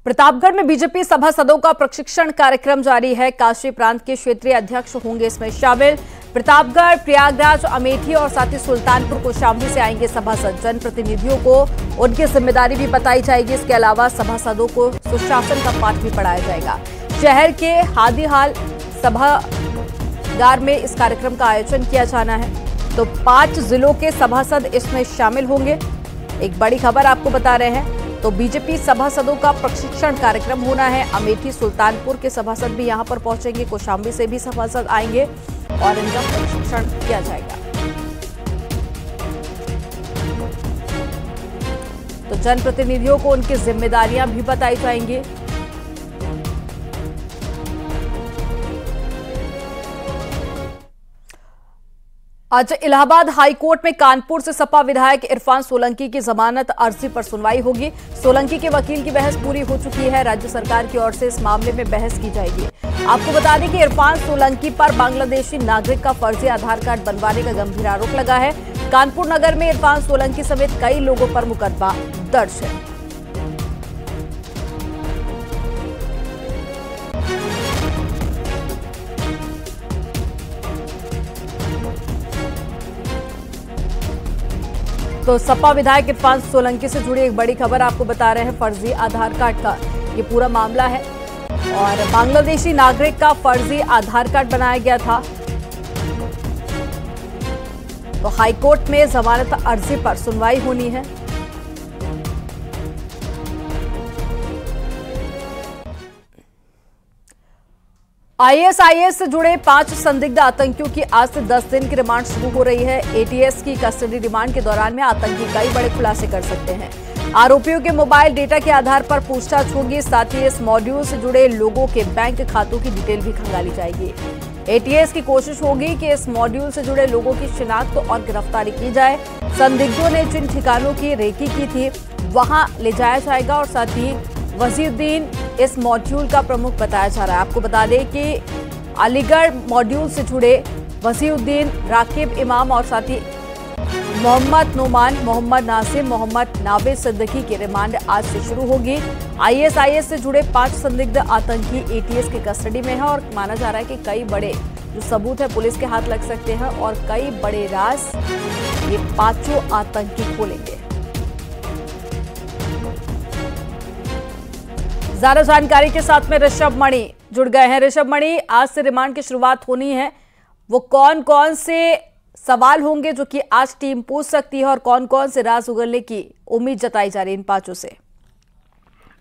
प्रतापगढ़ में बीजेपी सभासदों का प्रशिक्षण कार्यक्रम जारी है। काशी प्रांत के क्षेत्रीय अध्यक्ष होंगे इसमें शामिल। प्रतापगढ़, प्रयागराज, अमेठी और साथ ही सुल्तानपुर कौशाम्बी से आएंगे सभासद। जनप्रतिनिधियों को उनकी जिम्मेदारी भी बताई जाएगी। इसके अलावा सभासदों को सुशासन का पाठ भी पढ़ाया जाएगा। शहर के हादीहाल सभागार में इस कार्यक्रम का आयोजन किया जाना है। तो 5 जिलों के सभासद इसमें शामिल होंगे। एक बड़ी खबर आपको बता रहे हैं। तो बीजेपी सभासदों का प्रशिक्षण कार्यक्रम होना है। अमेठी, सुल्तानपुर के सभासद भी यहां पर पहुंचेंगे। कौशाम्बी से भी सभासद आएंगे और इनका प्रशिक्षण किया जाएगा। तो जनप्रतिनिधियों को उनकी जिम्मेदारियां भी बताई जाएंगी। आज इलाहाबाद हाई कोर्ट में कानपुर से सपा विधायक इरफान सोलंकी की जमानत अर्जी पर सुनवाई होगी। सोलंकी के वकील की बहस पूरी हो चुकी है। राज्य सरकार की ओर से इस मामले में बहस की जाएगी। आपको बता दें कि इरफान सोलंकी पर बांग्लादेशी नागरिक का फर्जी आधार कार्ड बनवाने का गंभीर आरोप लगा है। कानपुर नगर में इरफान सोलंकी समेत कई लोगों पर मुकदमा दर्ज है। तो सपा विधायक इरफान सोलंकी से जुड़ी एक बड़ी खबर आपको बता रहे हैं। फर्जी आधार कार्ड का ये पूरा मामला है और बांग्लादेशी नागरिक का फर्जी आधार कार्ड बनाया गया था। तो हाईकोर्ट में जमानत अर्जी पर सुनवाई होनी है। आईएसआईएस से जुड़े 5 संदिग्ध आतंकियों की आज से 10 दिन की रिमांड शुरू हो रही है। एटीएस की कस्टडी रिमांड के दौरान में आतंकी कई बड़े खुलासे कर सकते हैं। आरोपियों के मोबाइल डेटा के आधार पर पूछताछ होगी। साथ ही इस मॉड्यूल से जुड़े लोगों के बैंक खातों की डिटेल भी खंगाली जाएगी। एटीएस की कोशिश होगी कि इस मॉड्यूल से जुड़े लोगों की शिनाख्त और गिरफ्तारी की जाए। संदिग्धों ने जिन ठिकानों की रेकी की थी वहां ले जाया जाएगा और साथ ही वजीउद्दीन इस मॉड्यूल का प्रमुख बताया जा रहा है। आपको बता दें कि अलीगढ़ मॉड्यूल से जुड़े वजीउद्दीन, राकिब इमाम और साथ ही मोहम्मद नोमान, मोहम्मद नासिम, मोहम्मद नाबिद सिद्दीकी की रिमांड आज से शुरू होगी। आईएसआईएस से जुड़े 5 संदिग्ध आतंकी एटीएस की कस्टडी में है और माना जा रहा है कि कई बड़े जो सबूत है पुलिस के हाथ लग सकते हैं और कई बड़े राज ये 5 आतंकी खोलेंगे। ज्यादा जानकारी के साथ में ऋषभ मणि जुड़ गए हैं। ऋषभ मणि, आज से रिमांड की शुरुआत होनी है। वो कौन कौन से सवाल होंगे जो कि आज टीम पूछ सकती है और कौन कौन से राज उगलने की उम्मीद जताई जा रही है इन 5 से?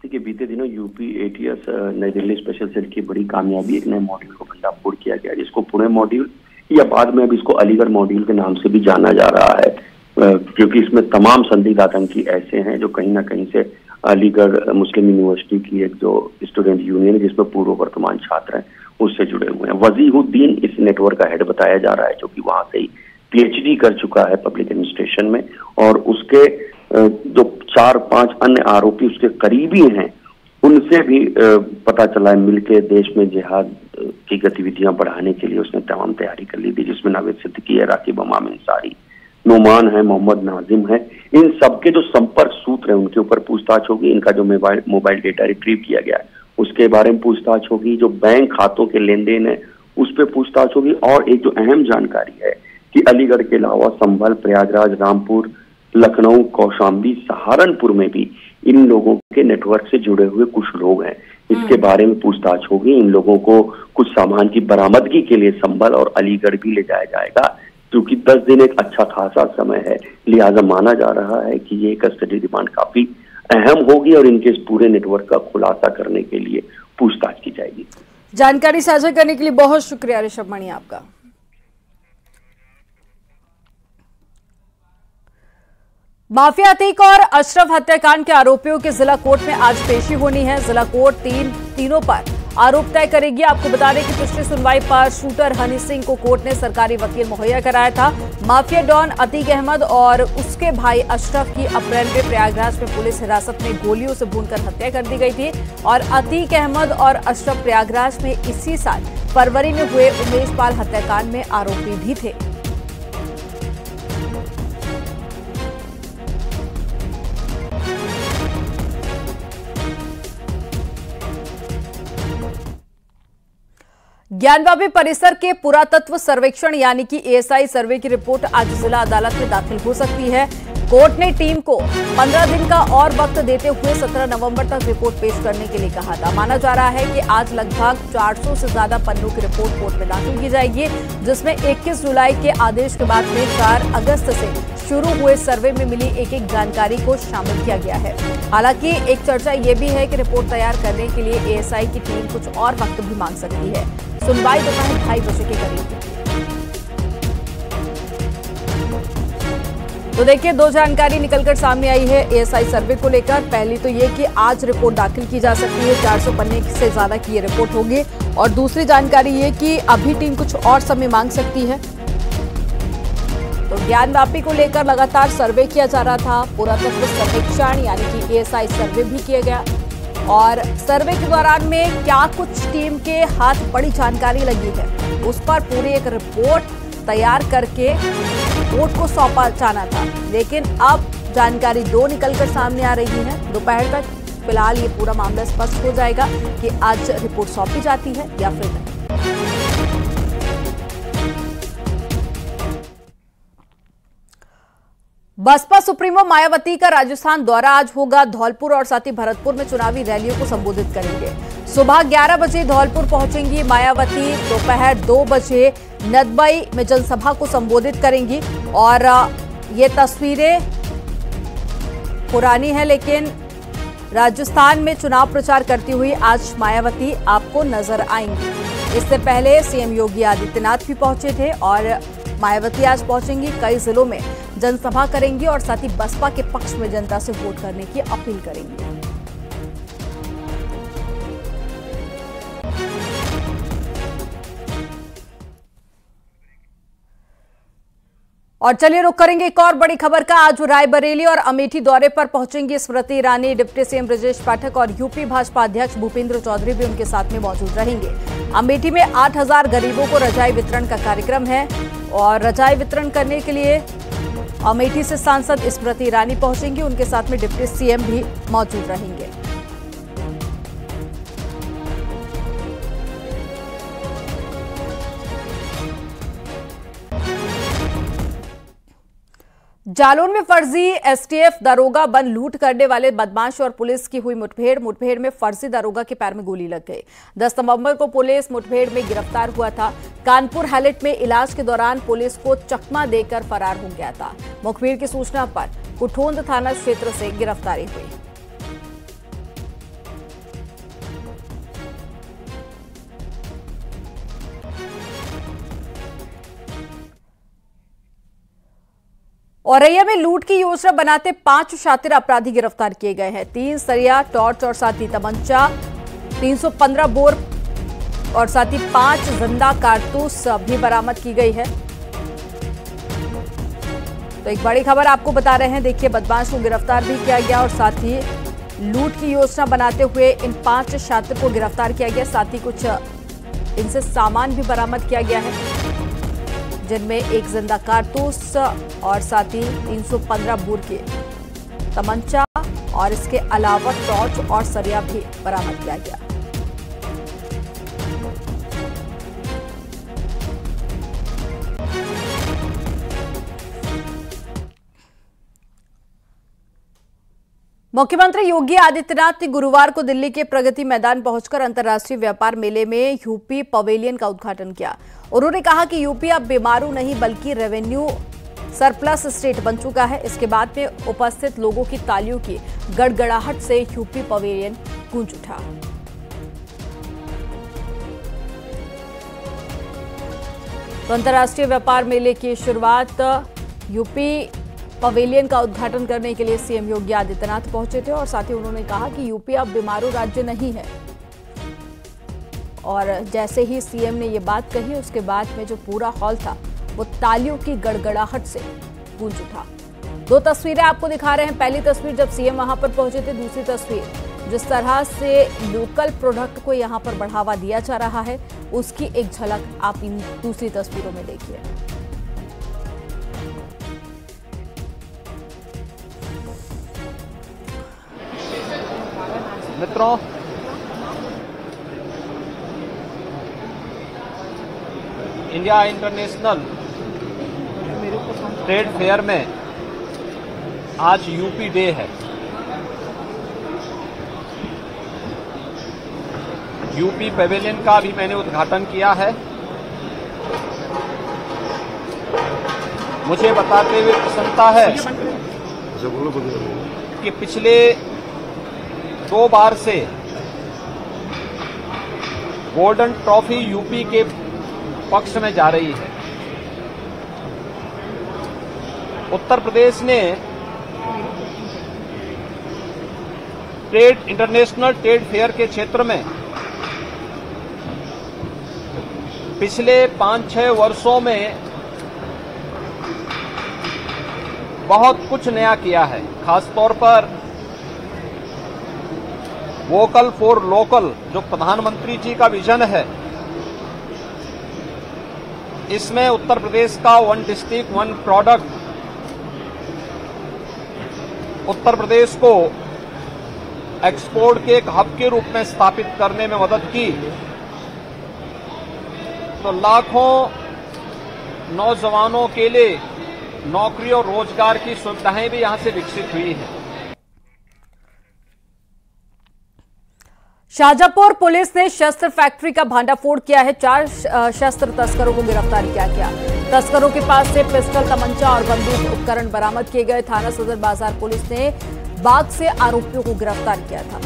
देखिए, बीते दिनों यूपी एटीएस नई दिल्ली स्पेशल सेल की बड़ी कामयाबी एक नए मॉड्यूल को भंडाफोड़ किया गया, जिसको पुणे मॉड्यूल या बाद में अब इसको अलीगढ़ मॉड्यूल के नाम से भी जाना जा रहा है, क्योंकि इसमें तमाम संदिग्ध आतंकी ऐसे हैं जो कहीं ना कहीं से अलीगढ़ मुस्लिम यूनिवर्सिटी की एक जो स्टूडेंट यूनियन है जिसमें पूर्व वर्तमान छात्र हैं उससे जुड़े हुए हैं। वजीउद्दीन इस नेटवर्क का हेड बताया जा रहा है, जो कि वहां से ही पीएचडी कर चुका है पब्लिक एडमिनिस्ट्रेशन में, और उसके जो 4-5 अन्य आरोपी उसके करीबी हैं उनसे भी पता चला है मिलके देश में जिहाद की गतिविधियां बढ़ाने के लिए उसने तमाम तैयारी कर ली थी, जिसमें नावेद सिद्दीकी है, राकिब इमाम अंसारी, नोमान है, मोहम्मद नाजिम है। इन सबके जो संपर्क सूत्र हैं उनके ऊपर पूछताछ होगी। इनका जो मोबाइल डेटा रिट्रीव किया गया है उसके बारे में पूछताछ होगी। जो बैंक खातों के लेन देन है उस पर पूछताछ होगी। और एक जो अहम जानकारी है कि अलीगढ़ के अलावा संभल, प्रयागराज, रामपुर, लखनऊ, कौशाम्बी, सहारनपुर में भी इन लोगों के नेटवर्क से जुड़े हुए कुछ लोग हैं, इसके बारे में पूछताछ होगी। इन लोगों को कुछ सामान की बरामदगी के लिए संभल और अलीगढ़ भी ले जाया जाएगा, क्योंकि 10 दिन एक अच्छा खासा समय है। लिहाजा माना जा रहा है कि ये कस्टडी रिमांड काफी अहम होगी और इनके इस पूरे नेटवर्क का खुलासा करने के लिए पूछताछ की जाएगी। जानकारी साझा करने के लिए बहुत शुक्रिया ऋषभ मणि आपका। माफिया अतीक और अशरफ हत्याकांड के आरोपियों के जिला कोर्ट में आज पेशी होनी है। जिला कोर्ट तीनों पर आरोप तय करेगी। आपको बता दें कि पिछली सुनवाई पर शूटर हनी सिंह को कोर्ट ने सरकारी वकील मुहैया कराया था। माफिया डॉन अतीक अहमद और उसके भाई अशरफ की अप्रैल में प्रयागराज में पुलिस हिरासत में गोलियों से भूनकर हत्या कर दी गई थी और अतीक अहमद और अशरफ प्रयागराज में इसी साल फरवरी में हुए उमेश पाल हत्याकांड में आरोपी भी थे। ज्ञानवापी परिसर के पुरातत्व सर्वेक्षण यानी कि एएसआई सर्वे की रिपोर्ट आज जिला अदालत में दाखिल हो सकती है। कोर्ट ने टीम को 15 दिन का और वक्त देते हुए 17 नवंबर तक रिपोर्ट पेश करने के लिए कहा था। माना जा रहा है कि आज लगभग 400 से ज्यादा पन्नों की रिपोर्ट कोर्ट में दाखिल की जाएगी, जिसमें 21 जुलाई के आदेश के बाद में 4 अगस्त से शुरू हुए सर्वे में मिली एक जानकारी को शामिल किया गया है। हालांकि एक चर्चा ये भी है कि रिपोर्ट तैयार करने के लिए एएसआई की टीम कुछ और वक्त भी मांग सकती है। सुनवाई दोपहर 2:30 बजे के करीब। तो देखिए, दो जानकारी निकलकर सामने आई है एएसआई सर्वे को लेकर। पहली तो ये कि आज रिपोर्ट दाखिल की जा सकती है, 400 पन्ने से ज्यादा की ये रिपोर्ट होगी। और दूसरी जानकारी ये कि अभी टीम कुछ और समय मांग सकती है। तो ज्ञानवापी को लेकर लगातार सर्वे किया जा रहा था। पुरातत्व सर्वेक्षण यानी कि एएसआई सर्वे भी किया गया और सर्वे के दौरान में क्या कुछ टीम के हाथ बड़ी जानकारी लगी है, उस पर पूरी एक रिपोर्ट तैयार करके कोर्ट को सौंपा जाना था। लेकिन अब जानकारी 2 निकलकर सामने आ रही है। दोपहर तक फिलहाल ये पूरा मामला स्पष्ट हो जाएगा कि आज रिपोर्ट सौंपी जाती है या फिर नहीं। बसपा सुप्रीमो मायावती का राजस्थान दौरा आज होगा। धौलपुर और साथ ही भरतपुर में चुनावी रैलियों को संबोधित करेंगे। सुबह 11 बजे धौलपुर पहुंचेंगी मायावती, दोपहर 2 बजे नदबई में जनसभा को संबोधित करेंगी। और ये तस्वीरें पुरानी है, लेकिन राजस्थान में चुनाव प्रचार करती हुई आज मायावती आपको नजर आएंगी। इससे पहले सीएम योगी आदित्यनाथ भी पहुंचे थे और मायावती आज पहुंचेंगी। कई जिलों में जनसभा करेंगी और साथ ही बसपा के पक्ष में जनता से वोट करने की अपील करेंगी। और चलिए रुक करेंगे एक और बड़ी खबर का। आज रायबरेली और अमेठी दौरे पर पहुंचेंगी स्मृति ईरानी। डिप्टी सीएम ब्रजेश पाठक और यूपी भाजपा अध्यक्ष भूपेंद्र चौधरी भी उनके साथ में मौजूद रहेंगे। अमेठी में 8000 गरीबों को रजाई वितरण का कार्यक्रम है और रजाई वितरण करने के लिए अमेठी से सांसद स्मृति ईरानी पहुंचेंगी। उनके साथ में डिप्टी सीएम भी मौजूद रहेंगे। जालौन में फर्जी एसटीएफ दारोगा बन लूट करने वाले बदमाश और पुलिस की हुई मुठभेड़ में फर्जी दारोगा के पैर में गोली लग गई। 10 नवंबर को पुलिस मुठभेड़ में गिरफ्तार हुआ था। कानपुर हैलेट में इलाज के दौरान पुलिस को चकमा देकर फरार हो गया था। मुखबिर की सूचना पर कुठोंद थाना क्षेत्र से गिरफ्तारी हुई। औरैया में लूट की योजना बनाते 5 शातिर अपराधी गिरफ्तार किए गए हैं। 3 सरिया, टॉर्च और साथ ही तमंचा, 315 बोर और साथ ही 5 जिंदा कारतूस भी बरामद की गई है। तो एक बड़ी खबर आपको बता रहे हैं। देखिए, बदमाश को गिरफ्तार भी किया गया और साथ ही लूट की योजना बनाते हुए इन 5 शातिर को गिरफ्तार किया गया। साथ ही कुछ इनसे सामान भी बरामद किया गया है, जिनमें 1 जिंदा कारतूस और साथ ही 315 बोर के तमंचा और इसके अलावा टॉर्च और सरिया भी बरामद किया गया। मुख्यमंत्री योगी आदित्यनाथ ने गुरुवार को दिल्ली के प्रगति मैदान पहुंचकर अंतर्राष्ट्रीय व्यापार मेले में यूपी पवेलियन का उद्घाटन किया। उन्होंने कहा कि यूपी अब बीमारू नहीं बल्कि रेवेन्यू सरप्लस स्टेट बन चुका है। इसके बाद में उपस्थित लोगों की तालियों की गड़गड़ाहट से यूपी पवेलियन गूंज उठा। तो अंतर्राष्ट्रीय व्यापार मेले की शुरुआत यूपी पवेलियन का उद्घाटन करने के लिए सीएम योगी आदित्यनाथ पहुंचे थे और साथ ही उन्होंने कहा कि यूपी अब बीमारू राज्य नहीं है। और जैसे ही सीएम ने ये बात कही, उसके बाद में जो पूरा हॉल था वो तालियों की गड़गड़ाहट से गूंज उठा। 2 तस्वीरें आपको दिखा रहे हैं। पहली तस्वीर जब सीएम वहां पर पहुंचे थे, दूसरी तस्वीर जिस तरह से लोकल प्रोडक्ट को यहां पर बढ़ावा दिया जा रहा है, उसकी एक झलक आप इन दूसरी तस्वीरों में देखिए। मित्रों, इंडिया इंटरनेशनल ट्रेड फेयर में आज यूपी डे है। यूपी पेवेलियन का भी मैंने उद्घाटन किया है। मुझे बताते हुए प्रसन्नता है कि पिछले 2 बार से गोल्डन ट्रॉफी यूपी के पक्ष में जा रही है। उत्तर प्रदेश ने इंटरनेशनल ट्रेड फेयर के क्षेत्र में पिछले 5-6 वर्षों में बहुत कुछ नया किया है। खासतौर पर वोकल फॉर लोकल जो प्रधानमंत्री जी का विजन है, इसमें उत्तर प्रदेश का 1 डिस्ट्रिक्ट 1 प्रोडक्ट उत्तर प्रदेश को एक्सपोर्ट के एक हब के रूप में स्थापित करने में मदद की। तो लाखों नौजवानों के लिए नौकरी और रोजगार की सुविधाएं भी यहां से विकसित हुई हैं। शाहजहांपुर पुलिस ने शस्त्र फैक्ट्री का भांडाफोड़ किया है। 4 शस्त्र तस्करों को गिरफ्तार किया गया। तस्करों के पास से पिस्टल, तमंचा और बंदूक उपकरण बरामद किए गए। थाना सदर बाजार पुलिस ने बाग से आरोपियों को गिरफ्तार किया था।